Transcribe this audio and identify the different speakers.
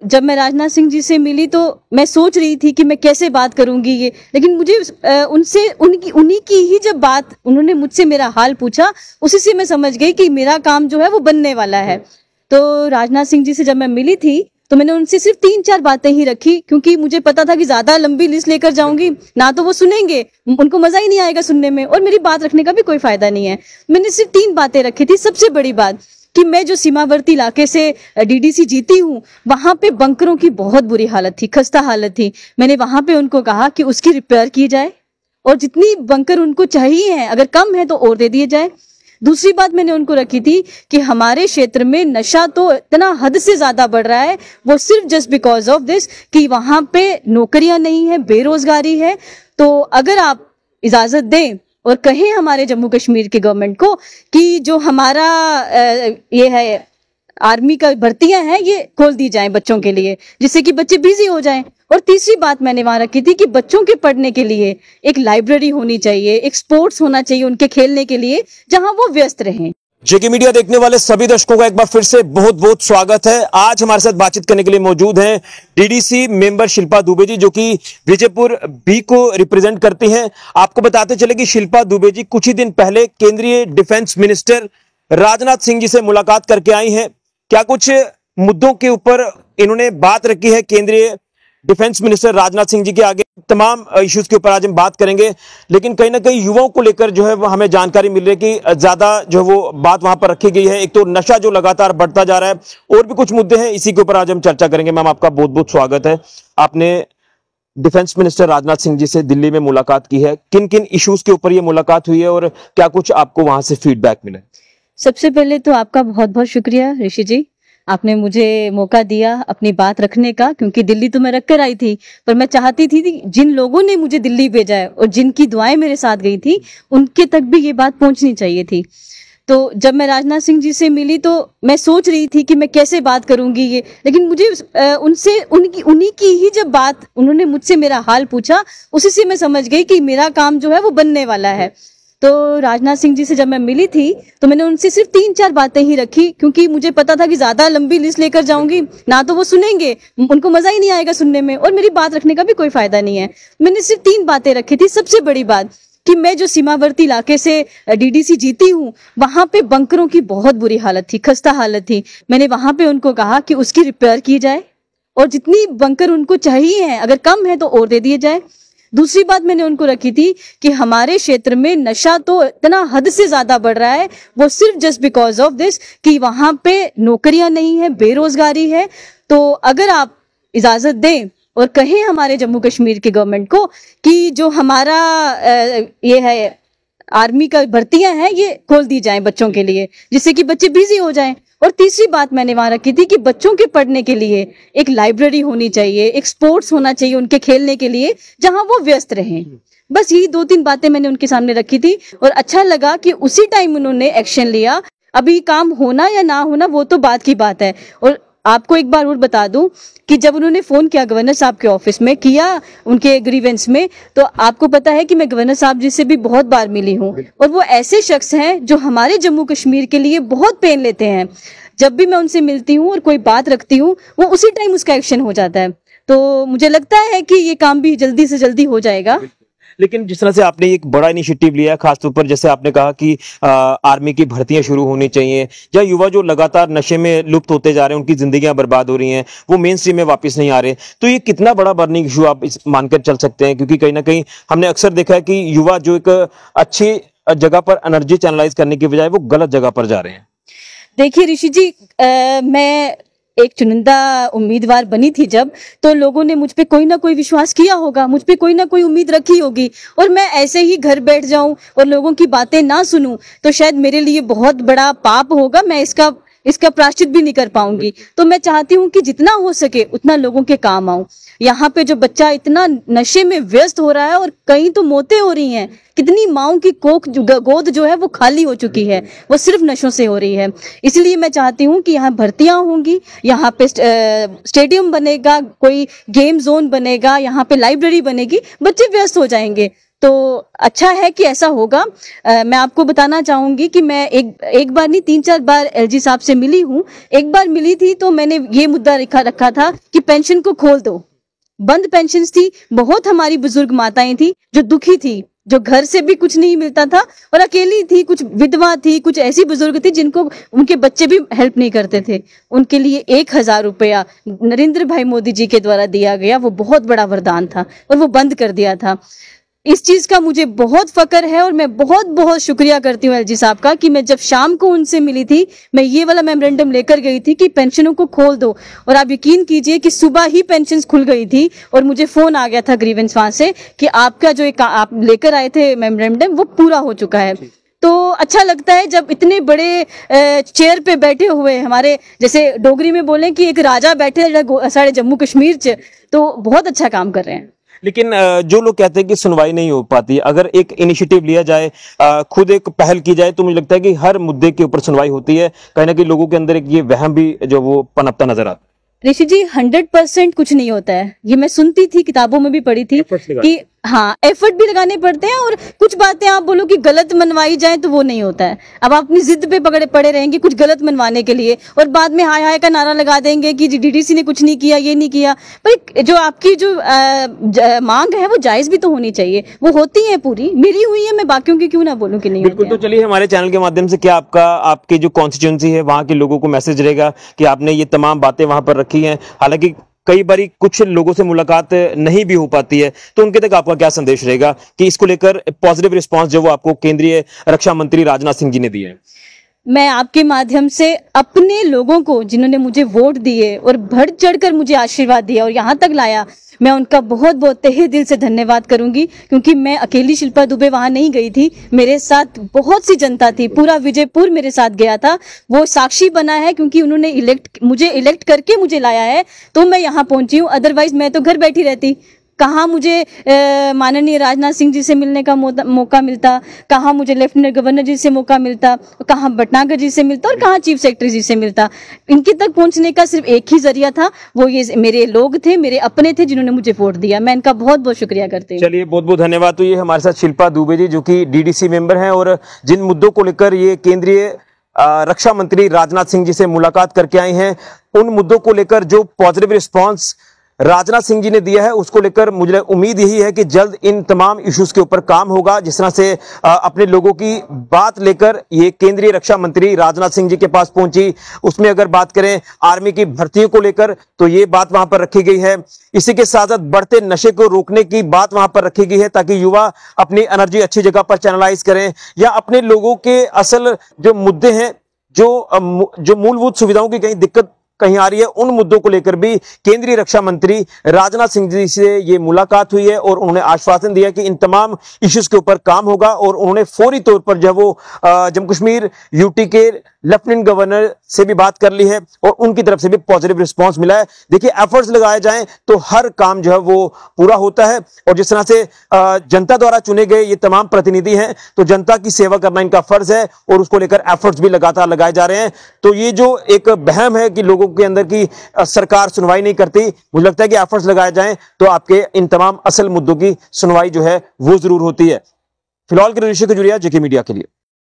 Speaker 1: जब मैं राजनाथ सिंह जी से मिली तो मैं सोच रही थी कि मैं कैसे बात करूंगी ये, लेकिन मुझे उनसे उन्हीं की ही जब बात उन्होंने मुझसे मेरा हाल पूछा, उसी से मैं समझ गई कि मेरा काम जो है वो बनने वाला है। तो राजनाथ सिंह जी से जब मैं मिली थी तो मैंने उनसे सिर्फ 3-4 बातें ही रखी, क्योंकि मुझे पता था कि ज्यादा लंबी लिस्ट लेकर जाऊंगी ना तो वो सुनेंगे, उनको मजा ही नहीं आएगा सुनने में, और मेरी बात रखने का भी कोई फायदा नहीं है। मैंने सिर्फ 3 बातें रखी थी। सबसे बड़ी बात कि मैं जो सीमावर्ती इलाके से डीडीसी जीती हूँ, वहां पे बंकरों की बहुत बुरी हालत थी, खस्ता हालत थी। मैंने वहां पे उनको कहा कि उसकी रिपेयर की जाए, और जितनी बंकर उनको चाहिए है, अगर कम है तो और दे दिए जाए। दूसरी बात मैंने उनको रखी थी कि हमारे क्षेत्र में नशा तो इतना हद से ज्यादा बढ़ रहा है, वो सिर्फ जस्ट बिकॉज ऑफ दिस कि वहां पे नौकरियां नहीं है, बेरोजगारी है। तो अगर आप इजाजत दें और कहें हमारे जम्मू कश्मीर की गवर्नमेंट को कि जो हमारा ये है आर्मी का भर्तियां हैं ये खोल दी जाएं बच्चों के लिए, जिससे कि बच्चे बिजी हो जाएं। और तीसरी बात मैंने वहां रखी थी कि बच्चों के पढ़ने के लिए एक लाइब्रेरी होनी चाहिए, एक स्पोर्ट्स होना चाहिए उनके खेलने के लिए, जहां वो व्यस्त रहें।
Speaker 2: जेके मीडिया देखने वाले सभी दर्शकों का एक बार फिर से बहुत बहुत स्वागत है। आज हमारे साथ बातचीत करने के लिए मौजूद हैं डीडीसी मेंबर शिल्पा दुबे जी, जो कि विजयपुर बी को रिप्रेजेंट करती हैं। आपको बताते चले कि शिल्पा दुबे जी कुछ ही दिन पहले केंद्रीय डिफेंस मिनिस्टर राजनाथ सिंह जी से मुलाकात करके आई हैं। क्या कुछ मुद्दों के ऊपर इन्होंने बात रखी है केंद्रीय डिफेंस मिनिस्टर राजनाथ सिंह जी के आगे, तमाम इश्यूज के ऊपर आज हम बात करेंगे। लेकिन कहीं ना कहीं युवाओं को लेकर जो है वो हमें जानकारी मिल रही है कि ज्यादा जो है वो बात वहां पर रखी गई है। एक तो नशा जो लगातार बढ़ता जा रहा है, और भी कुछ मुद्दे हैं, इसी के ऊपर आज हम चर्चा करेंगे। मैम, आपका बहुत बहुत स्वागत है। आपने डिफेंस मिनिस्टर राजनाथ सिंह जी से दिल्ली में मुलाकात की है, किन किन इश्यूज के ऊपर ये मुलाकात हुई है और क्या कुछ आपको वहां से फीडबैक मिला?
Speaker 1: सबसे पहले तो आपका बहुत बहुत शुक्रिया ऋषि जी, आपने मुझे मौका दिया अपनी बात रखने का, क्योंकि दिल्ली तो मैं रख कर आई थी, पर मैं चाहती थी जिन लोगों ने मुझे दिल्ली भेजा है और जिनकी दुआएं मेरे साथ गई थी, उनके तक भी ये बात पहुंचनी चाहिए थी। तो जब मैं राजनाथ सिंह जी से मिली तो मैं सोच रही थी कि मैं कैसे बात करूंगी ये, लेकिन मुझे उन्हीं की ही जब बात उन्होंने मुझसे मेरा हाल पूछा, उसी से मैं समझ गई कि मेरा काम जो है वो बनने वाला है। तो राजनाथ सिंह जी से जब मैं मिली थी तो मैंने उनसे सिर्फ 3-4 बातें ही रखी, क्योंकि मुझे पता था कि ज्यादा लंबी लिस्ट लेकर जाऊंगी ना तो वो सुनेंगे, उनको मजा ही नहीं आएगा सुनने में, और मेरी बात रखने का भी कोई फायदा नहीं है। मैंने सिर्फ 3 बातें रखी थी। सबसे बड़ी बात कि मैं जो सीमावर्ती इलाके से डीडीसी जीती हूँ, वहां पे बंकरों की बहुत बुरी हालत थी, खस्ता हालत थी। मैंने वहां पे उनको कहा कि उसकी रिपेयर की जाए, और जितनी बंकर उनको चाहिए है, अगर कम है तो और दे दिए जाए। दूसरी बात मैंने उनको रखी थी कि हमारे क्षेत्र में नशा तो इतना हद से ज्यादा बढ़ रहा है, वो सिर्फ जस्ट बिकॉज ऑफ दिस कि वहां पे नौकरियां नहीं है, बेरोजगारी है। तो अगर आप इजाजत दें और कहें हमारे जम्मू कश्मीर की गवर्नमेंट को कि जो हमारा ये है आर्मी का भर्तियां हैं ये खोल दी जाएं बच्चों के लिए, जिससे कि बच्चे बिजी हो जाएं। और तीसरी बात मैंने वहां रखी थी कि बच्चों के पढ़ने के लिए एक लाइब्रेरी होनी चाहिए, एक स्पोर्ट्स होना चाहिए उनके खेलने के लिए, जहां वो व्यस्त रहें। बस यही 2-3 बातें मैंने उनके सामने रखी थी, और अच्छा लगा कि उसी टाइम उन्होंने एक्शन लिया। अभी काम होना या ना होना वो तो बात की बात है। और आपको एक बार और बता दूं कि जब उन्होंने फोन किया गवर्नर साहब के ऑफिस में, किया उनके ग्रीवेंस में, तो आपको पता है कि मैं गवर्नर साहब जी से भी बहुत बार मिली हूं, और वो ऐसे शख्स हैं जो हमारे जम्मू कश्मीर के लिए बहुत पेन लेते हैं। जब भी मैं उनसे मिलती हूँ और कोई बात रखती हूँ, वो उसी टाइम उसका एक्शन हो जाता है। तो मुझे लगता है कि ये काम भी जल्दी से जल्दी हो जाएगा।
Speaker 2: लेकिन जिस तरह से आपने एक बड़ा इनिशिएटिव लिया है, खासतौर पर जैसे आपने कहा कि आर्मी की भर्तियां शुरू होनी चाहिए, या युवा जो लगातार नशे में लुप्त होते जा रहे हैं, उनकी जिंदगियां बर्बाद हो रही हैं, वो मेन स्ट्रीम में वापस नहीं आ रहे, तो ये कितना बड़ा बर्निंग इशू आप मानकर चल सकते हैं? क्योंकि कहीं ना कहीं हमने अक्सर देखा है कि युवा जो एक अच्छी जगह पर एनर्जी चैनलाइज करने की बजाय वो गलत जगह पर जा रहे हैं।
Speaker 1: देखिए ऋषि जी, मैं एक चुनिंदा उम्मीदवार बनी थी जब, तो लोगों ने मुझ पे कोई ना कोई विश्वास किया होगा, मुझ पे कोई ना कोई उम्मीद रखी होगी, और मैं ऐसे ही घर बैठ जाऊं और लोगों की बातें ना सुनूं तो शायद मेरे लिए बहुत बड़ा पाप होगा, मैं इसका प्रायश्चित भी नहीं कर पाऊंगी। तो मैं चाहती हूँ कि जितना हो सके उतना लोगों के काम आऊं। यहाँ पे जो बच्चा इतना नशे में व्यस्त हो रहा है, और कहीं तो मौतें हो रही हैं, कितनी माओं की गोद जो है वो खाली हो चुकी है, वो सिर्फ नशों से हो रही है। इसलिए मैं चाहती हूँ कि यहाँ भर्तियां होंगी, यहाँ पे स्टेडियम बनेगा, कोई गेम जोन बनेगा, यहाँ पे लाइब्रेरी बनेगी, बच्चे व्यस्त हो जाएंगे। तो अच्छा है कि ऐसा होगा। मैं आपको बताना चाहूंगी कि मैं एक बार नहीं 3-4 बार एलजी साहब से मिली हूँ। एक बार मिली थी तो मैंने ये मुद्दा रखा था कि पेंशन को खोल दो। बंद पेंशन थी, बहुत हमारी बुजुर्ग माताएं थी जो दुखी थी, जो घर से भी कुछ नहीं मिलता था और अकेली थी, कुछ विधवा थी, कुछ ऐसी बुजुर्ग थी जिनको उनके बच्चे भी हेल्प नहीं करते थे। उनके लिए 1000 रुपया नरेंद्र भाई मोदी जी के द्वारा दिया गया, वो बहुत बड़ा वरदान था और वो बंद कर दिया था। इस चीज का मुझे बहुत फक्र है और मैं बहुत बहुत शुक्रिया करती हूँ एलजी साहब का कि मैं जब शाम को उनसे मिली थी, मैं ये वाला मेमोरेंडम लेकर गई थी कि पेंशनों को खोल दो। और आप यकीन कीजिए कि सुबह ही पेंशन खुल गई थी और मुझे फोन आ गया था ग्रीवेंस वहां से कि आपका जो एक आप लेकर आए थे मेमोरेंडम वो पूरा हो चुका है। तो अच्छा लगता है जब इतने बड़े चेयर पे बैठे हुए हमारे, जैसे डोगरी में बोलें कि एक राजा बैठे साढ़े जम्मू कश्मीर च, तो बहुत अच्छा काम कर रहे हैं।
Speaker 2: लेकिन जो लोग कहते हैं कि सुनवाई नहीं हो पाती, अगर एक इनिशिएटिव लिया जाए, खुद एक पहल की जाए, तो मुझे लगता है कि हर मुद्दे के ऊपर सुनवाई होती है। कहीं ना कहीं लोगों के अंदर एक ये वहम भी जो वो पनपता नजर आता है।
Speaker 1: ऋषि जी 100% कुछ नहीं होता है, ये मैं सुनती थी, किताबों में भी पढ़ी थी कि हाँ एफर्ट भी लगाने पड़ते हैं और कुछ बातें आप बोलो कि गलत मनवाई जाए तो वो नहीं होता है। अब आप अपनी जिद पे पड़े रहेंगे कुछ गलत मनवाने के लिए और बाद में हाय हाय का नारा लगा देंगे कि डीडीसी ने कुछ नहीं किया, ये नहीं किया। पर जो आपकी जो मांग है वो जायज भी तो होनी चाहिए, वो होती है, पूरी मेरी हुई है, मैं बाकियों की क्यों ना बोलूं कि नहीं।
Speaker 2: बिल्कुल, तो चलिए हमारे चैनल के माध्यम से क्या आपकी जो कॉन्स्टिट्यूंसी है वहां के लोगों को मैसेज रहेगा कि आपने ये तमाम बातें वहां पर रखी हैं, हालांकि कई बारी कुछ लोगों से मुलाकात नहीं भी हो पाती है, तो उनके तक आपका क्या संदेश रहेगा कि इसको लेकर पॉजिटिव रिस्पांस जो वो आपको केंद्रीय रक्षा मंत्री राजनाथ सिंह जी ने दिए है?
Speaker 1: मैं आपके माध्यम से अपने लोगों को जिन्होंने मुझे वोट दिए और बढ़ चढ़कर मुझे आशीर्वाद दिया और यहाँ तक लाया, मैं उनका बहुत बहुत तहे दिल से धन्यवाद करूंगी। क्योंकि मैं अकेली शिल्पा दुबे वहां नहीं गई थी, मेरे साथ बहुत सी जनता थी, पूरा विजयपुर मेरे साथ गया था। वो साक्षी बना है क्योंकि उन्होंने मुझे इलेक्ट करके मुझे लाया है, तो मैं यहाँ पहुंची हूँ। अदरवाइज मैं तो घर बैठी रहती। कहाँ मुझे माननीय राजनाथ सिंह जी से मिलने का मौका मिलता, कहाँ मुझे लेफ्टिनेंट गवर्नर जी से मौका मिलता, कहाँ भटनागर जी से मिलता और कहाँ चीफ सेक्रेटरी जी से मिलता। इनके तक पहुंचने का सिर्फ एक ही जरिया था, वो ये मेरे लोग थे, मेरे अपने थे जिन्होंने मुझे वोट दिया। मैं इनका बहुत बहुत शुक्रिया करती हूँ।
Speaker 2: चलिए बहुत बहुत धन्यवाद। तो ये हमारे साथ शिल्पा दुबे जी जो कि डीडीसी मेंबर हैं और जिन मुद्दों को लेकर ये केंद्रीय रक्षा मंत्री राजनाथ सिंह जी से मुलाकात करके आई हैं, उन मुद्दों को लेकर जो पॉजिटिव रिस्पॉन्स राजनाथ सिंह जी ने दिया है उसको लेकर मुझे उम्मीद यही है कि जल्द इन तमाम इश्यूज के ऊपर काम होगा। जिस तरह से अपने लोगों की बात लेकर ये केंद्रीय रक्षा मंत्री राजनाथ सिंह जी के पास पहुंची, उसमें अगर बात करें आर्मी की भर्तियों को लेकर तो ये बात वहां पर रखी गई है। इसी के साथ साथ बढ़ते नशे को रोकने की बात वहां पर रखी गई है ताकि युवा अपनी एनर्जी अच्छी जगह पर चैनलाइज करें या अपने लोगों के असल जो मुद्दे हैं, जो मूलभूत सुविधाओं की कहीं दिक्कत कहीं आ रही है, उन मुद्दों को लेकर भी केंद्रीय रक्षा मंत्री राजनाथ सिंह जी से ये मुलाकात हुई है और उन्होंने आश्वासन दिया कि इन तमाम इश्यूज के ऊपर काम होगा। और उन्होंने फौरी तौर पर जो है वो जम्मू कश्मीर यूटी के लेफ्टिनेंट गवर्नर से भी बात कर ली है और उनकी तरफ से भी पॉजिटिव रिस्पांस मिला है। देखिए एफर्ट्स लगाए जाएं तो हर काम जो है वो पूरा होता है और जिस तरह से जनता द्वारा चुने गए ये तमाम प्रतिनिधि हैं तो जनता की सेवा करना इनका फर्ज है और उसको लेकर एफर्ट्स भी लगातार लगाए जा रहे हैं। तो ये जो एक बहम है कि लोगों के अंदर की सरकार सुनवाई नहीं करती, मुझे लगता है कि एफर्ट्स लगाए जाएं तो आपके इन तमाम असल मुद्दों की सुनवाई जो है वो जरूर होती है। फिलहाल के ऋषि खजुरिया जेके मीडिया के लिए।